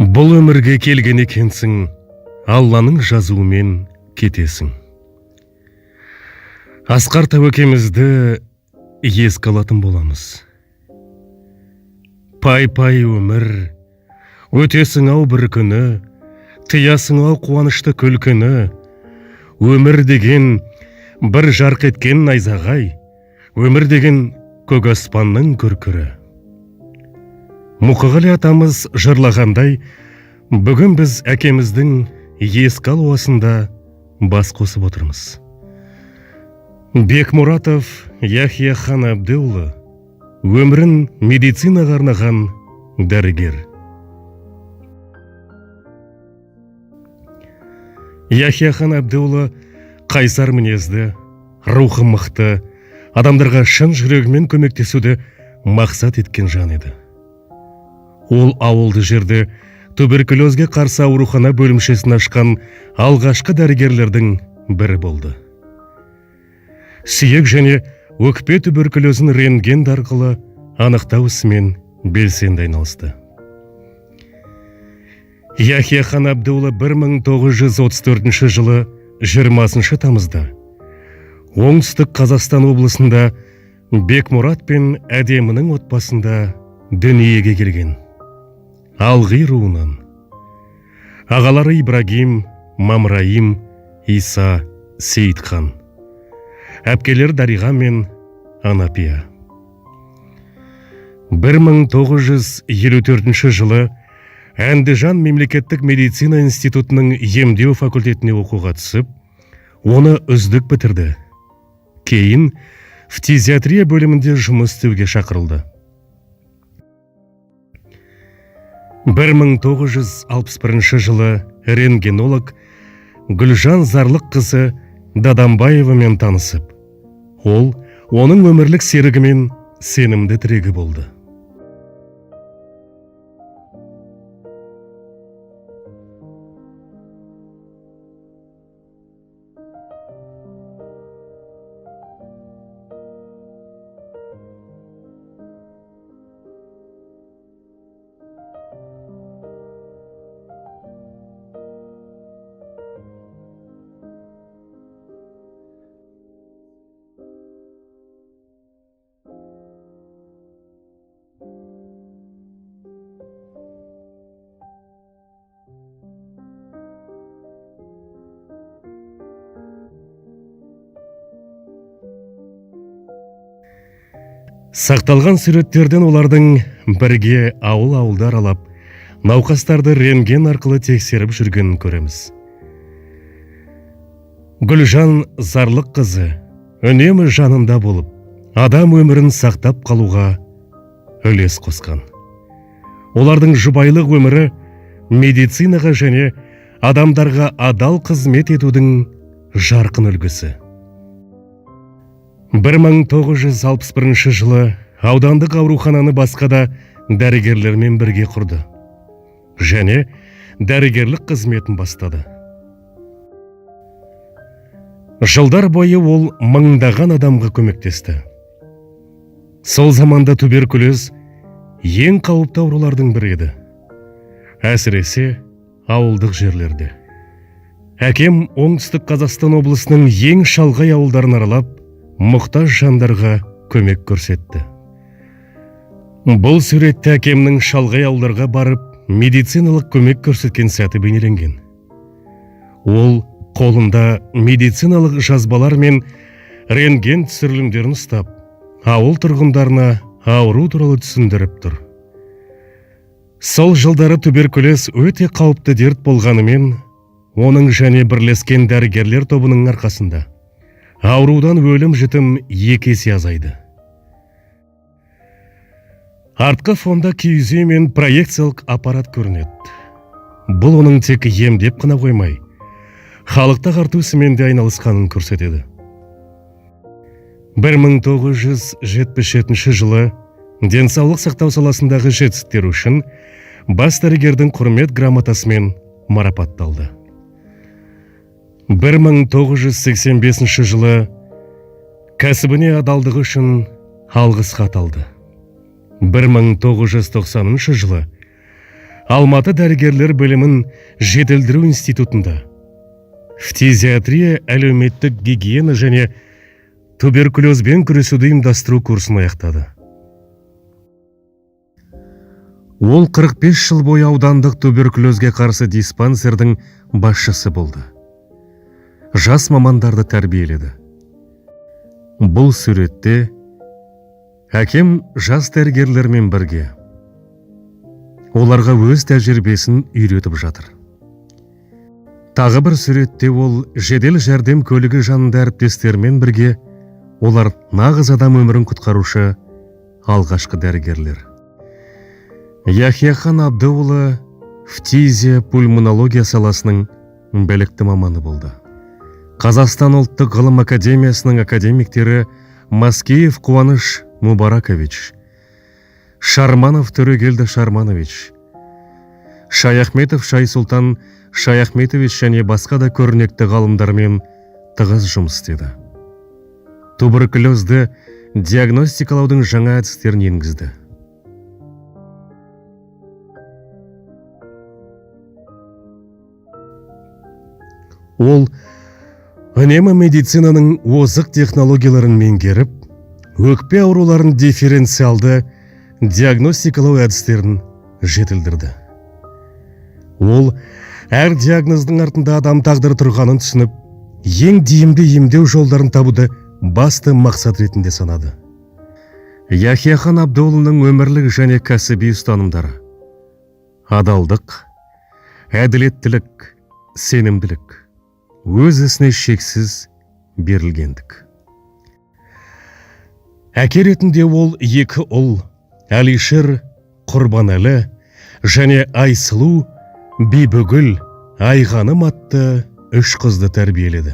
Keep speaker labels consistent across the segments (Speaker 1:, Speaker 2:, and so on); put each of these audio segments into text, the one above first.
Speaker 1: Бұл өмірге келген екенсің, Алланың жазуымен кетесің. Асқар тәуекемізді еске алатын боламыз. Пай-пай өмір, өтесің ау бір күні, тыясың ау қуанышты күлкіні. Өмір деген бір жарқ еткен найзағай, өмір деген көк аспанның күркірі. Мұқағали атамыз жырлағандай, бүгін біз әкеміздің еске алуасында бас қосып отырмыз. Бекмұратов Яхия хан Әбдіұлы өмірін медицинаға арнаған дәрігер. Яхия хан Әбдіұлы қайсар мінезді, рухы мықты, адамдарға шын жүрегімен көмектесуді мақсат еткен жан еді. Ол ауылды жерде туберкулезге қарсы аурухана бөлімшесін ашқан алғашқы дәрігерлердің бірі болды. Сүйек және өкпе туберкулезін рентген арқылы анықтау ісімен белсенді айналысты. Яхия хан Әбдіұлы 1934 жылы 20 тамызда оңтүстік Қазақстан облысында Бекмұрат пен әдемінің отбасында дүниеге келген. Алғи руынан. Ағалары Ибрагим, Мамраим, Иса, Сейітхан. Әпкелер Дариға мен Анапия. 1954 жылы Әндіжан мемлекеттік медицина институтының емдеу факультетіне оқуға түсіп, оны үздік бітірді. Кейін фтизиатрия бөлімінде жұмыс істеуге шақырылды. 1961 жылы рентгенолог Гүлжан Зарлық қызы Дадамбаевамен танысып, ол оның өмірлік серігі мен сенімді тірегі болды. Сақталған суреттерден олардың бірге ауыл-ауылдар алап, науқастарды рентген арқылы тексеріп жүргенін көреміз. Гүлжан Зарлық қызы үнемі жанында болып, адам өмірін сақтап қалуға үлес қосқан. Олардың жұбайлық өмірі медицинаға және адамдарға адал қызмет етудің жарқын үлгісі. 1961 жылы аудандық аурухананы басқа да дәрігерлермен бірге құрды және дәрігерлік қызметін бастады. Жылдар бойы ол мыңдаған адамға көмектесті. Сол заманда туберкулез ең қауіпті аурулардың бірі еді, әсіресе ауылдық жерлерде. Әкем оңтүстік Қазақстан облысының ең шалғай ауылдарын аралап, мұқтаж жандарға көмек көрсетті. Бұл суретте әкемнің шалғай ауылдарға барып, медициналық көмек көрсеткен сәті бейнеленген. Ол қолында медициналық жазбалар мен рентген түсірілімдерін ұстап, ауыл тұрғындарына ауру туралы түсіндіріп тұр. Сол жылдары туберкулез өте қауіпті дерт болғанымен, оның және бірлескен дәрігерлер тобының арқасында аурудан өлім-жітім 2 есе азайды. Артқы фонда киіз үй мен проекциялық аппарат көрінеді. Бұл оның тек емдеп қана қоймай, халықты ағарту ісімен де айналысқанын көрсетеді. 1977 жылы денсаулық сақтау саласындағы жетістіктері үшін бас дәрігердің құрмет грамотасымен марапатталды. 1985 жылы кәсібіне адалдығы үшін алғыс хат алды. 1990 жылы Алматы дәрігерлер бөлімін жетілдіру институтында фтизиатрия, әлеуметтік гигиена және туберкулезбен күресуді ұйымдастыру курсын аяқтады. Ол 45 жыл бойы аудандық туберкулезге қарсы диспансердің басшысы болды. Жас мамандарды тәрбиеледі. Бұл суретте әкем жас дәрігерлермен бірге. Оларға өз тәжірибесін үйретіп жатыр. Тағы бір суретте ол жедел жәрдем көлігі жанында әріптестермен бірге. Олар нағыз адам өмірін құтқарушы алғашқы дәрігерлер. Яхияхан Абдыұлы фтизия пульмонология саласының білікті маманы болды. Қазақстан ұлттық ғылым академиясының академиктері Маскеев Қуаныш Мубаракович, Шарманов Төрегелді Шарманович, Шаяхметов Шайсұлтан Шаяхметович және басқа да көрнекті ғалымдармен тығыз жұмыс істеді. Туберкулезді диагностикалаудың жаңа әдістерін енгізді. Ол үнемі медицинаның озық технологияларын меңгеріп, өкпе ауруларын дифференциалды диагностикалау әдістерін жетілдірді. Ол әр диагноздың артында адам тағдыры тұрғанын түсініп, ең тиімді емдеу жолдарын табуды басты мақсат ретінде санады. Яхияхан Абдыұлының өмірлік және кәсіби ұстанымдары: адалдық, әділеттілік, сенімділік, өз ісіне шексіз берілгендік. Әке ретінде ол екі ұл, Әлишер Құрбанәлі және Айсылу Бибігүл Айғаным атты 3 қызды тәрбиеледі.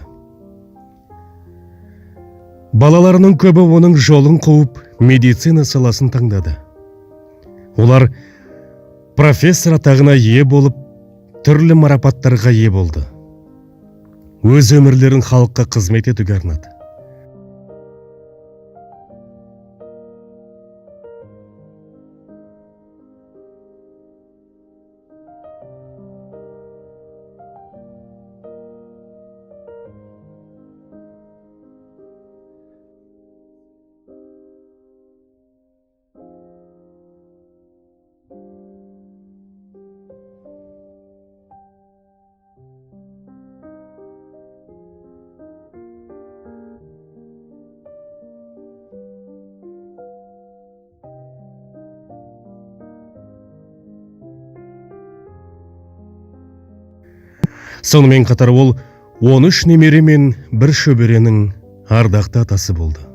Speaker 1: Балаларының көбі оның жолын қуып, медицина саласын таңдады. Олар профессор атағына ие болып, түрлі марапаттарға ие болды. Өз өмірлерін халыққа қызмет етуге арнады. Сонымен қатар ол 13 немере мен 1 шөберенің ардақты атасы болды. –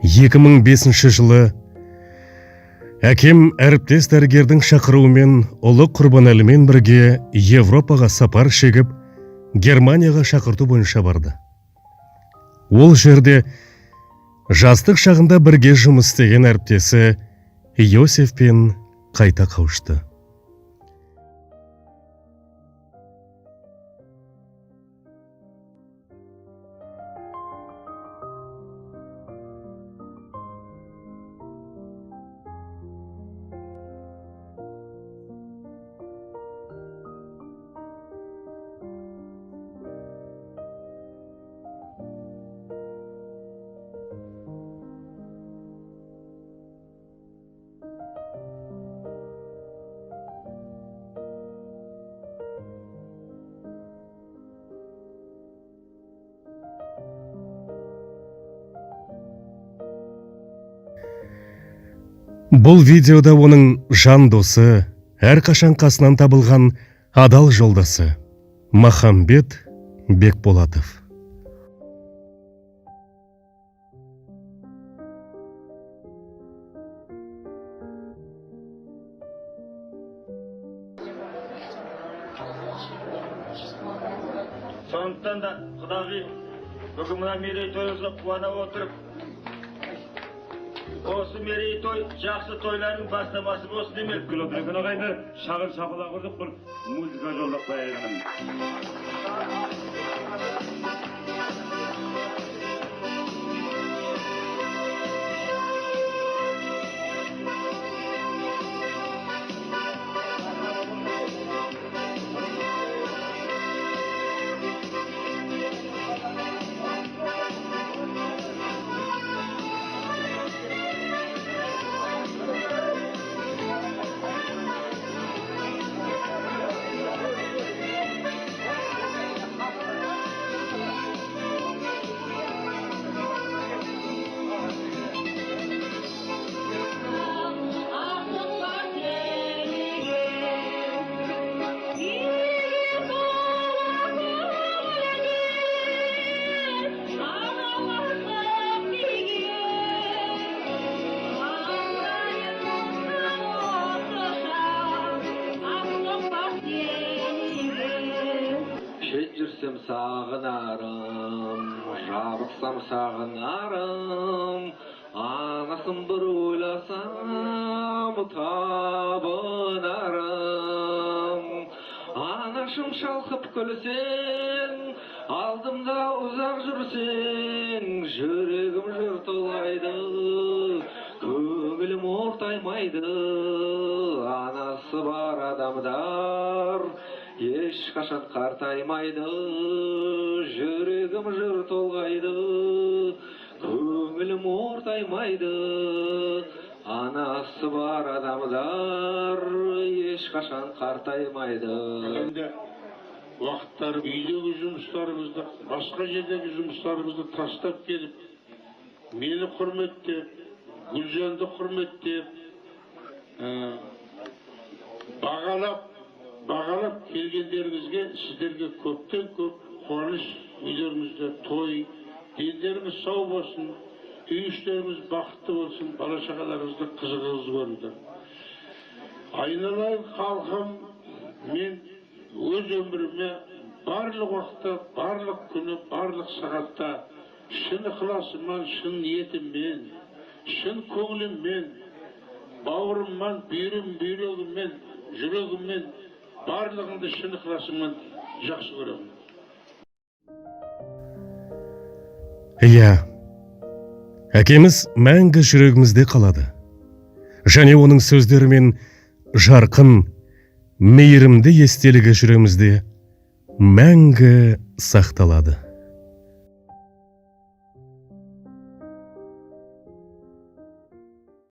Speaker 1: 2005 жылы әкем әріптес дәрігердің шақыруымен ұлы Құрбанәлімен бірге Европаға сапар шегіп, Германияға шақырту бойынша барды. Ол жерде жастық шағында бірге жұмыс істеген әріптесі Иосифпен қайта қауышты. Бұл видеода оның жан досы, әрқашан қасынан табылған адал жолдасы Махамбет Бекболатов.
Speaker 2: Сондықтан да Құдағи бүгін мына мерейтойымызға қуана отырып, осы мерейтой жақсы тойлардың бастамасы болсын демек.
Speaker 3: Күн ағайды шағын шапалақ ұрдық бір музыка жолдап қояйын.
Speaker 4: Жүрсем сағынарым, жабықсам сағынарым, анасын бір ойласам табынарым. Анашым шалқып күлсең, алдымда ұзақ жүрсең, жүрегім жыр толғайды, көңілім ортаймайды. Анасы бар адамдар ешқашан қартаймайды, жүрегім жыр толғайды, көңілім ортаймайды. Анасы бар адамдар ешқашан қартаймайды.
Speaker 5: Енді уақыттар үйдегі жұмыстарымызды, басқа жердегі жұмыстарымызды тастап келіп, мені құрметтеп, Гүлжанды құрметтеп, бағалап келгендеріңізге сіздерге көптен көп қуаныш, үйлеріңізде той, дендеріңіз сау болсын, үй іштеріңіз бақытты болсын, бала шағаларыңызды қызығыңыз көріңдер. Айналайын халқым, мен өз өміріме барлық уақытта, барлық күні, барлық сағатта шын ықыласыммен, шын ниетіммен, шын көңіліммен, бауырыммен, бүйрегіммен, жүрегіммен барлығыңды шын ықыласыммен жақсы көремін.
Speaker 1: Иә, әкеміз мәңгі жүрегімізде қалады. Және оның сөздері мен жарқын, мейірімді естелігі жүремізде мәңгі сақталады.